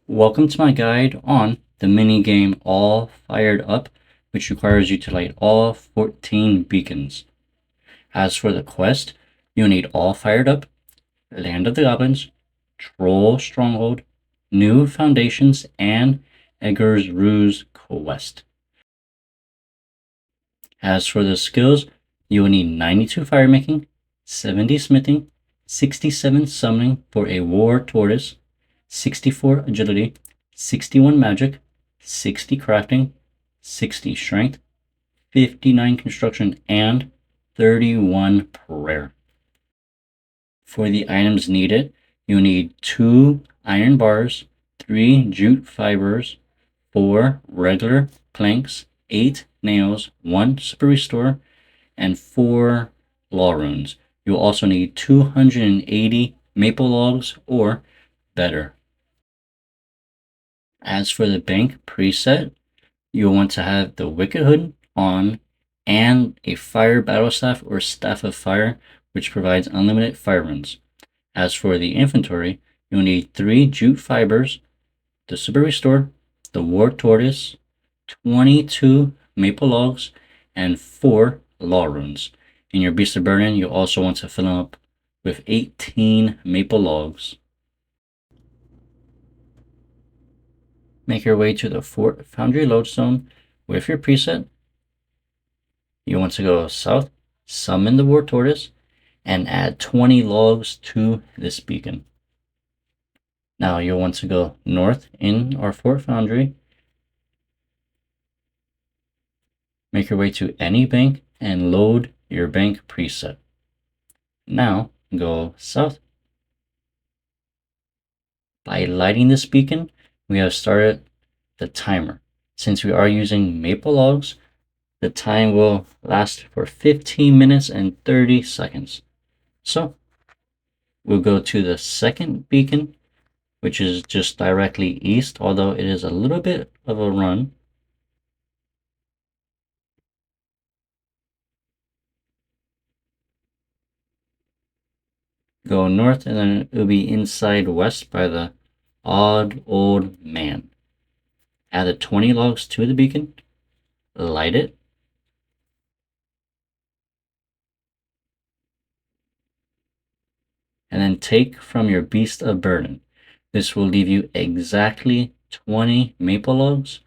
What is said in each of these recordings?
Welcome to my guide on the minigame All Fired Up, which requires you to light all 14 beacons. As for the quest, you'll need All Fired Up, Land of the Goblins, Troll Stronghold, New Foundations, and Edgar's Ruse quest. As for the skills, you will need 92 firemaking, 70 smithing, 67 summoning for a war tortoise, 64 agility, 61 magic, 60 crafting, 60 strength, 59 construction, and 31 prayer. For the items needed, you need 2 iron bars, 3 jute fibers, 4 regular planks, 8 nails, 1 super restore, and 4 law runes. You'll also need 280 maple logs or better. As for the bank preset, you'll want to have the Wicked Hood on and a Fire Battle Staff or Staff of Fire, which provides unlimited fire runes. As for the inventory, you'll need 3 jute fibers, the Super Restore, the War Tortoise, 22 maple logs, and 4 law runes. In your Beast of Burden, you'll also want to fill them up with 18 maple logs. Make your way to the Fort Foundry Lodestone with your preset. You want to go south, summon the War Tortoise, and add 20 logs to this beacon. Now you'll want to go north in our Fort Foundry. Make your way to any bank and load your bank preset. Now go south. By lighting this beacon, we have started the timer. Since we are using maple logs, the time will last for 15 minutes and 30 seconds. So we'll go to the second beacon, which is just directly east, although it is a little bit of a run. Go north, and then it'll be inside west by the Odd Old Man. Add the 20 logs to the beacon, light it, and then take from your Beast of Burden. This will leave you exactly 20 maple logs,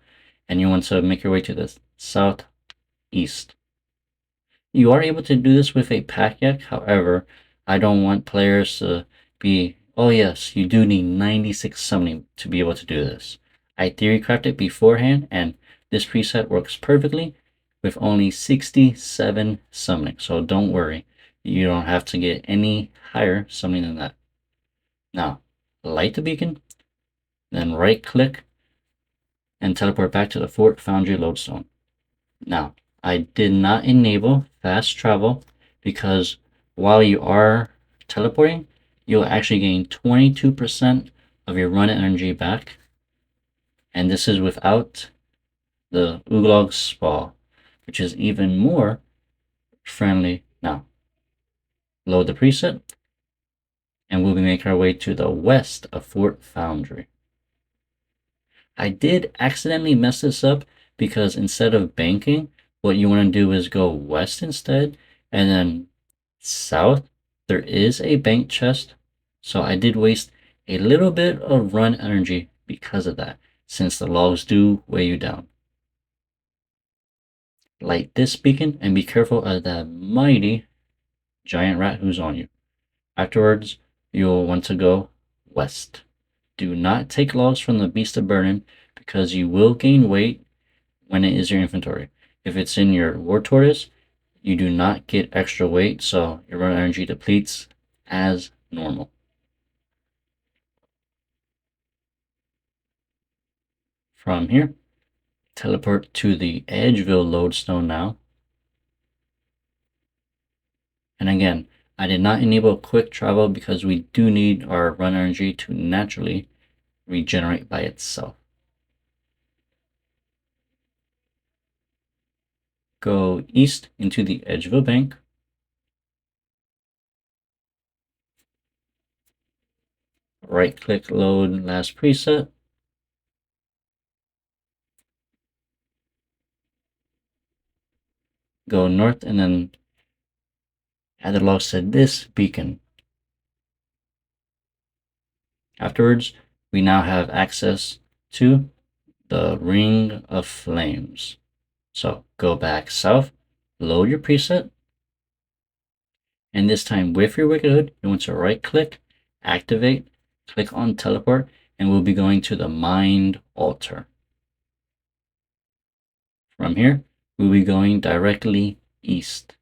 and you want to make your way to the southeast. You are able to do this with a pack yak, however, I don't want players to be, oh yes, you do need 96 summoning to be able to do this. I theory crafted it beforehand, and this preset works perfectly with only 67 summoning, so don't worry, you don't have to get any higher summoning than that. Now, light the beacon, then right click and teleport back to the Fort Foundry Lodestone. Now, I did not enable fast travel because while you are teleporting, you'll actually gain 22% of your run energy back. And this is without the Uglog Spa, which is even more friendly. Now, load the preset, and we'll be making our way to the west of Fort Foundry. I did accidentally mess this up because instead of banking, what you want to do is go west instead, and then south there is a bank chest, so I did waste a little bit of run energy because of that, since the logs do weigh you down. Light this beacon and be careful of that mighty giant rat who's on you. Afterwards, you'll want to go west. Do not take logs from the Beast of Burden because you will gain weight when it is your inventory. If it's in your War Tortoise, you do not get extra weight, so your run energy depletes as normal. From here, teleport to the Edgeville Lodestone now. And again, I did not enable quick travel because we do need our run energy to naturally regenerate by itself. Go east into the Edgeville Bank. Right click load last preset. go north, and then add the logs to this beacon. Afterwards, we now have access to the Ring of Flames. So go back south, load your preset, and this time with your Wicked Hood, you want to right click, activate, click on teleport, and we'll be going to the Mind Altar. From here, we'll be going directly east.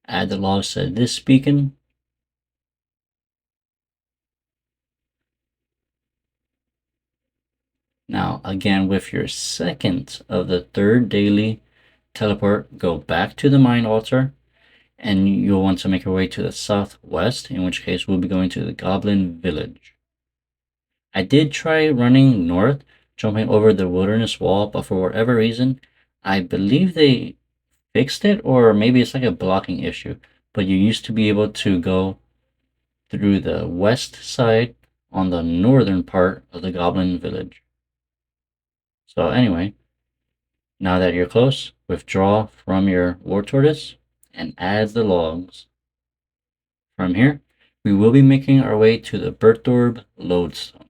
Add the logs to this beacon. Now, again, with your second of the third daily teleport, go back to the Mind Altar, and you'll want to make your way to the southwest, in which case we'll be going to the Goblin Village. I did try running north, jumping over the wilderness wall, but for whatever reason, I believe they fixed it, or maybe it's like a blocking issue. But you used to be able to go through the west side on the northern part of the Goblin Village. So anyway, now that you're close, withdraw from your War Tortoise and add the logs. From here, we will be making our way to the Berthorb Lodestone.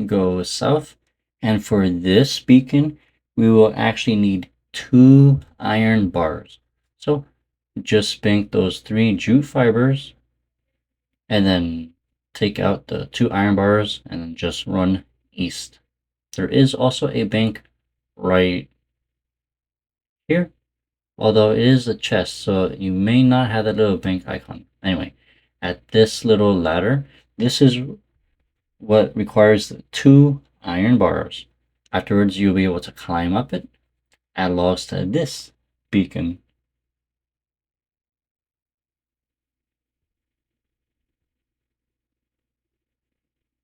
Go south, and for this beacon, we will actually need 2 iron bars. So just bank those 3 jute fibers and then take out the 2 iron bars and then just run east. There is also a bank right here, although it is a chest, so you may not have that little bank icon. Anyway, at this little ladder, this is what requires 2 iron bars. Afterwards, you'll be able to climb up it, add logs to this beacon.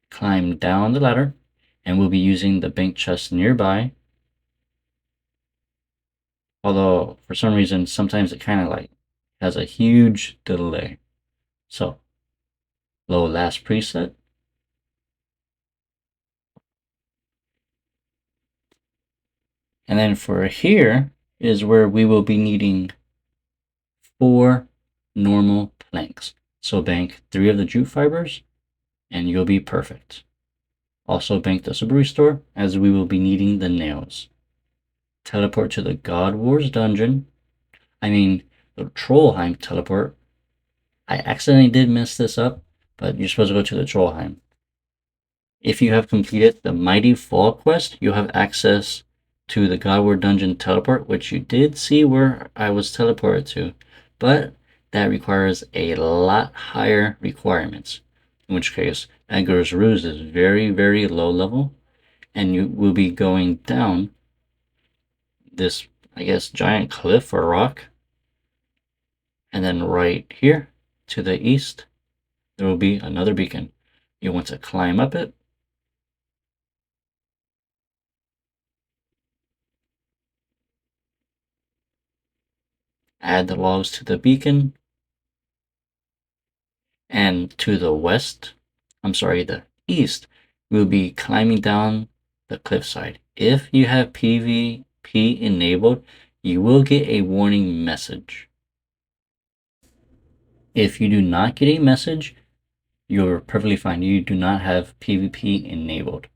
Climb down the ladder, and we'll be using the bank chest nearby. Although, for some reason, sometimes it kind of like has a huge delay. So, low last preset. And then for here is where we will be needing 4 normal planks. So bank 3 of the jute fibers and you'll be perfect. Also bank the Super Restore as we will be needing the nails. Teleport to the God Wars dungeon. The Trollheim teleport. I accidentally did mess this up, but you're supposed to go to the Trollheim. If you have completed the Mighty Fall quest, you'll have access to the God War dungeon teleport, which you did see where I was teleported to, but that requires a lot higher requirements. In which case, Edgar's Ruse is very, very low level, and you will be going down this, I guess, giant cliff or rock. And then right here to the east, there will be another beacon. You want to climb up it. Add the logs to the beacon. And to the the east, we'll be climbing down the cliffside. If you have PvP enabled, you will get a warning message. If you do not get a message, you're perfectly fine. You do not have PvP enabled.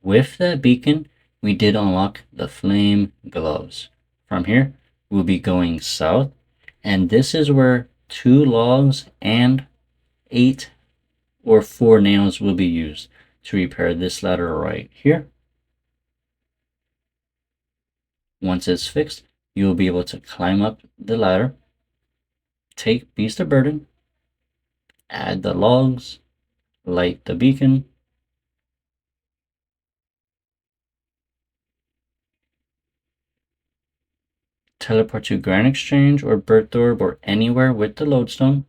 With that beacon, we did unlock the flame gloves. From here, we'll be going south, and this is where 2 logs and 8 or 4 nails will be used to repair this ladder right here. Once it's fixed, you will be able to climb up the ladder, take Beast of Burden, add the logs, light the beacon, teleport to Grand Exchange or Berthorb or anywhere with the lodestone,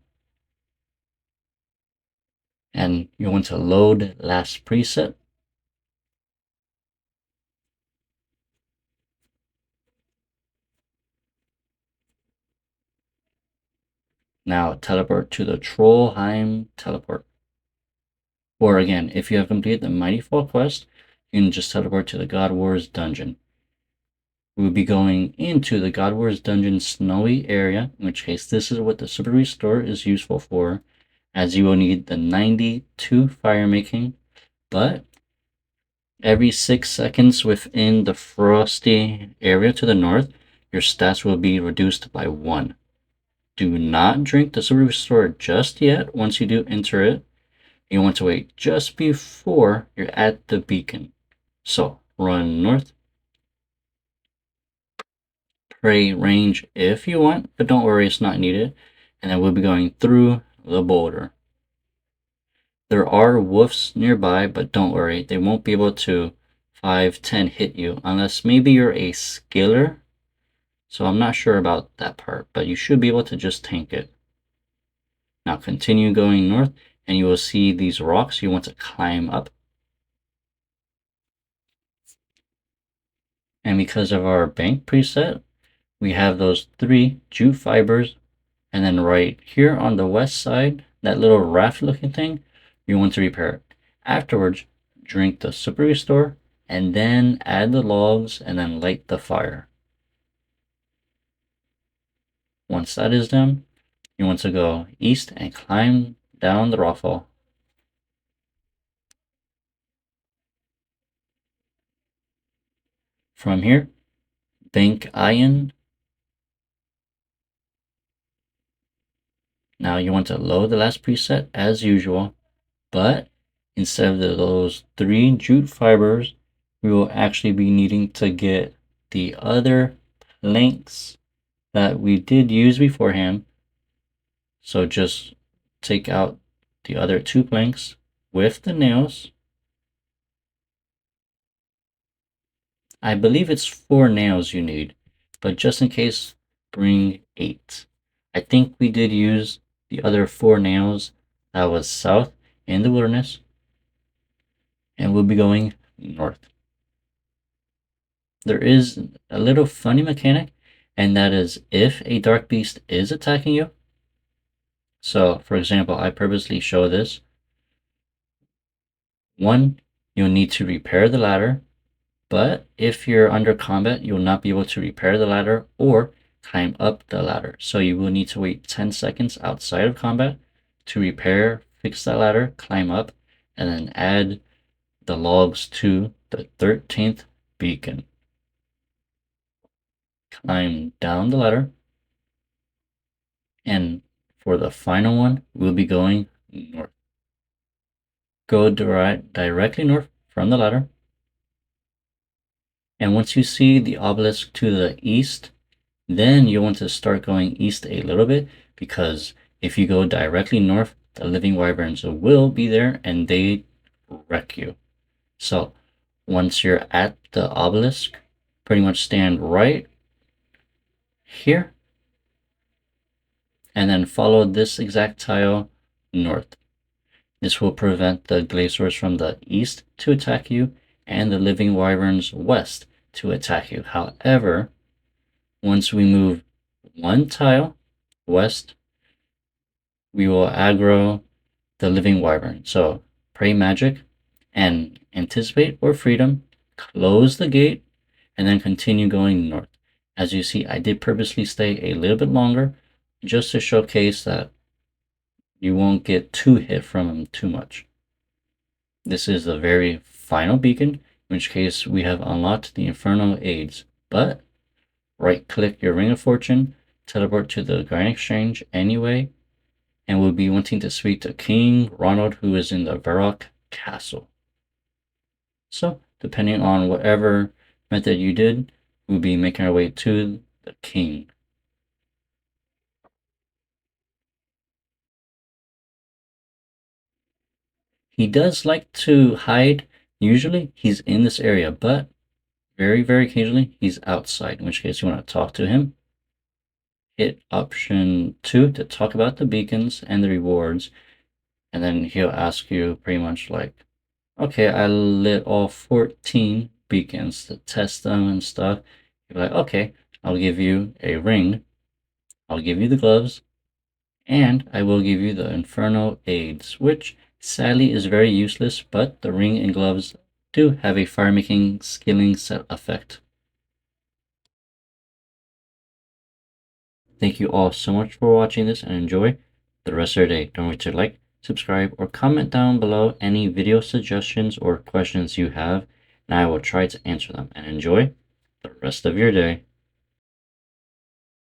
And you want to load last preset. Now teleport to the Trollheim teleport. Or again, if you have completed the Mighty Fall quest, you can just teleport to the God Wars dungeon. We will be going into the God Wars dungeon snowy area, in which case this is what the Super Restore is useful for, as you will need the 92 fire making, but every 6 seconds within the frosty area to the north, your stats will be reduced by 1. Do not drink the Super Restore just yet. Once you do enter it, you want to wait just before you're at the beacon. So run north. Pray range if you want, but don't worry, it's not needed. And then we'll be going through the boulder. There are wolves nearby, but don't worry, they won't be able to 5-10 hit you unless maybe you're a skiller. So I'm not sure about that part, but you should be able to just tank it. Now continue going north and you will see these rocks you want to climb up. And because of our bank preset, we have those 3 jute fibers. And then right here on the west side, that little raft looking thing, you want to repair it. Afterwards, drink the Super Restore and then add the logs and then light the fire. Once that is done, you want to go east and climb down the rockfall. From here, bank iron. Now you want to load the last preset as usual, but instead of those 3 jute fibers, we will actually be needing to get the other planks that we did use beforehand. So just take out the other 2 planks with the nails. I believe it's 4 nails you need, but just in case, bring 8. I think we did use the other 4 nails that was south in the wilderness, and we'll be going north. There is a little funny mechanic, and that is if a dark beast is attacking you. So, for example, I purposely show this. 1, you'll need to repair the ladder, but if you're under combat, you'll not be able to repair the ladder or climb up the ladder. So you will need to wait 10 seconds outside of combat to repair, fix that ladder, climb up, and then add the logs to the 13th beacon. Climb down the ladder, and for the final one, we'll be going north. Go directly north from the ladder, and once you see the obelisk to the east, then you want to start going east a little bit, because if you go directly north, the living wyverns will be there and they wreck you. So once you're at the obelisk, pretty much stand right here and then follow this exact tile north. This will prevent the glaciers from the east to attack you and the living wyverns west to attack you. However, once we move 1 tile west, we will aggro the living wyvern. So pray magic and anticipate or freedom, close the gate, and then continue going north. As you see, I did purposely stay a little bit longer just to showcase that you won't get too hit from them too much. This is the very final beacon, in which case we have unlocked the Inferno Adze. But right click your Ring of Fortune, teleport to the Grand Exchange anyway, and we'll be wanting to speak to King Roald, who is in the Varrock Castle. So, depending on whatever method you did, we'll be making our way to the king. He does like to hide. Usually he's in this area, but very, very occasionally he's outside, in which case you want to talk to him. Hit option 2 to talk about the beacons and the rewards. And then he'll ask you pretty much like, okay, I lit all 14 beacons to test them and stuff. You're like, okay, I'll give you a ring, I'll give you the gloves, and I will give you the Inferno Adze, which sadly is very useless, but the ring and gloves do have a fire making skilling set effect. Thank you all so much for watching this and enjoy the rest of your day. Don't forget to like, subscribe, or comment down below any video suggestions or questions you have, and I will try to answer them. And enjoy the rest of your day.